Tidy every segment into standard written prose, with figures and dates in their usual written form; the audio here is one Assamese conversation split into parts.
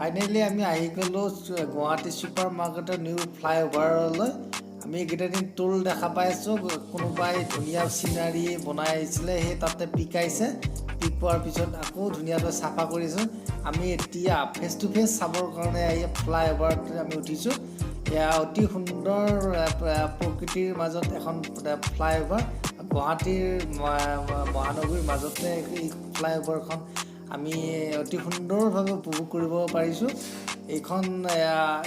ফাইনেলি আমি আহি গ'লোঁ গুৱাহাটী ছুপাৰ মাৰ্কেটৰ নিউ ফ্লাইঅভাৰলৈ। আমি এইকেইটা দিন টোল দেখা পাই আছোঁ, কোনোবাই ধুনীয়া চিনাৰী বনাই আহিছিলে, সেই তাতে পিকাইছে। পিক পোৱাৰ পিছত আকৌ ধুনীয়াকৈ চাফা কৰিছোঁ। আমি এতিয়া ফেচ টু ফেচ চাবৰ কাৰণে এই ফ্লাইঅভাৰটোত আমি উঠিছোঁ। এয়া অতি সুন্দৰ প্ৰকৃতিৰ মাজত এখন ফ্লাইঅভাৰ। গুৱাহাটীৰ মহানগৰীৰ মাজতে এই ফ্লাইঅভাৰখন আমি অতি সুন্দৰভাৱে উপভোগ কৰিব পাৰিছোঁ। এইখন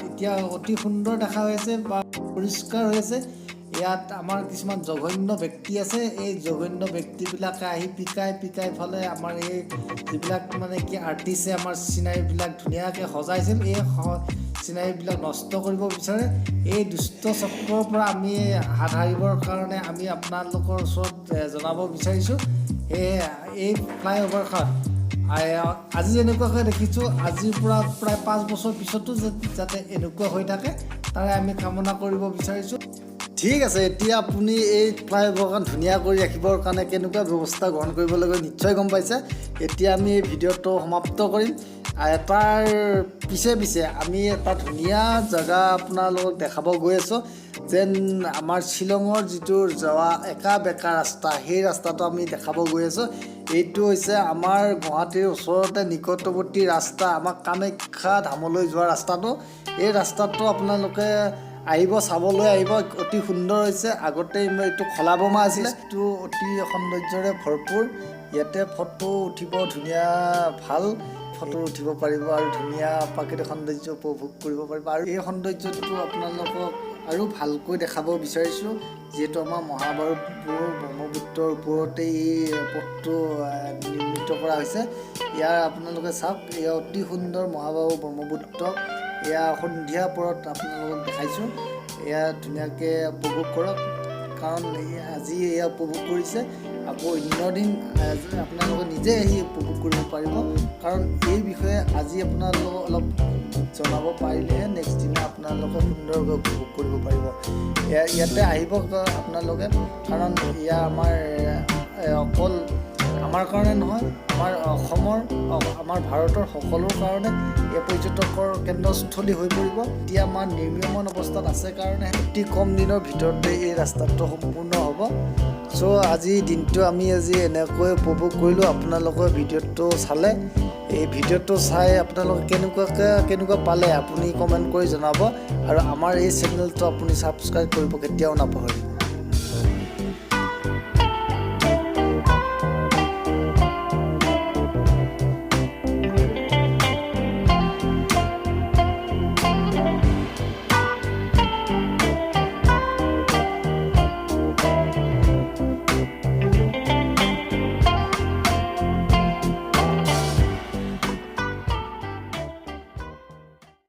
এতিয়া অতি সুন্দৰ দেখা হৈ আছে বা পৰিষ্কাৰ হৈ আছে। ইয়াত আমাৰ কিছুমান জঘন্য ব্যক্তি আছে, এই জঘন্য ব্যক্তিবিলাকে আহি পিকাই ফালে আমাৰ এই যিবিলাক মানে কি আৰ্টিষ্টে আমাৰ চিনাৰীবিলাক ধুনীয়াকৈ সজাইছিল, এই চিনাৰীবিলাক নষ্ট কৰিব বিচাৰে। এই দুষ্ট চক্ৰৰ পৰা আমি হাত সাৰিবৰ কাৰণে আমি আপোনালোকৰ ওচৰত জনাব বিচাৰিছোঁ। এই ফ্লাইঅভাৰখন আজি যেনেকুৱাকৈ দেখিছোঁ, আজিৰ পৰা প্ৰায় 5 বছৰ পিছতো যাতে এনেকুৱা হৈ থাকে তাৰে আমি কামনা কৰিব বিচাৰিছোঁ। ঠিক আছে, এতিয়া আপুনি এই ফ্লাইঅভাৰখন ধুনীয়া কৰি ৰাখিবৰ কাৰণে কেনেকুৱা ব্যৱস্থা গ্ৰহণ কৰিব লাগিব নিশ্চয় গম পাইছে। এতিয়া আমি এই ভিডিঅ'টো সমাপ্ত কৰিম। তাৰ পিছে আমি এটা ধুনীয়া জেগা আপোনালোকক দেখাব গৈ আছোঁ। যেন আমাৰ শ্বিলঙৰ যিটো যোৱা একা বেকা ৰাস্তা, সেই ৰাস্তাটো আমি দেখাব গৈ আছোঁ। এইটো হৈছে আমাৰ গুৱাহাটীৰ ওচৰতে নিকটৱৰ্তী ৰাস্তা, আমাৰ কামাখ্যা ধামলৈ যোৱা ৰাস্তাটো। এই ৰাস্তাটো আপোনালোকে আহিব, চাবলৈ আহিব, অতি সুন্দৰ হৈছে। আগতে এইটো খলাবমা আছিলে, এইটো অতি সৌন্দৰ্যৰে ভৰপূৰ। ইয়াতে ফটো উঠিব ধুনীয়া, ভাল ফটো উঠিব পাৰিব আৰু ধুনীয়া প্ৰাকৃতিক সৌন্দৰ্য উপভোগ কৰিব পাৰিব। আৰু এই সৌন্দৰ্যটো আপোনালোকক আৰু ভালকৈ দেখাব বিচাৰিছোঁ, যিহেতু আমাৰ মহাভাৰতবোৰ ব্ৰহ্মপুত্ৰৰ ওপৰতেই এই পথটো নিৰ্মিত কৰা হৈছে। ইয়াৰ আপোনালোকে চাওক, এয়া অতি সুন্দৰ মহাবাহু ব্ৰহ্মপুত্ৰ। এয়া সন্ধিয়া পৰত আপোনালোকক দেখাইছোঁ। এয়া ধুনীয়াকৈ উপভোগ কৰক, কাৰণ আজি এয়া উপভোগ কৰিছে, আকৌ অন্য দিন আপোনালোকে নিজে আহি উপভোগ কৰিব পাৰিব। কাৰণ এই বিষয়ে আজি আপোনালোকক অলপ জনাব পাৰিলেহে নেক্সট দিনা আপোনালোকে সুন্দৰকৈ উপভোগ কৰিব পাৰিব। ইয়াতে আহিব আপোনালোকে, কাৰণ এয়া আমাৰ অকল আমাৰ কাৰণে নহয়, আমাৰ অসমৰ, আমাৰ ভাৰতৰ সকলোৰ কাৰণে এই পৰ্যটকৰ কেন্দ্ৰস্থলী হৈ পৰিব। এতিয়া আমাৰ নিৰ্মীয়মান অৱস্থাত আছে কাৰণে অতি কম দিনৰ ভিতৰতে এই ৰাস্তাটো সম্পূৰ্ণ হ'ব। চ' আজিৰ দিনটো আমি এনেকৈ উপভোগ কৰিলোঁ। আপোনালোকে ভিডিঅ'টো চালে, এই ভিডিঅ'টো চাই আপোনালোকে কেনেকুৱা পালে আপুনি কমেণ্ট কৰি জনাব। আৰু আমাৰ এই চেনেলটো আপুনি ছাবস্ক্ৰাইব কৰিব কেতিয়াও নাপাহৰিব।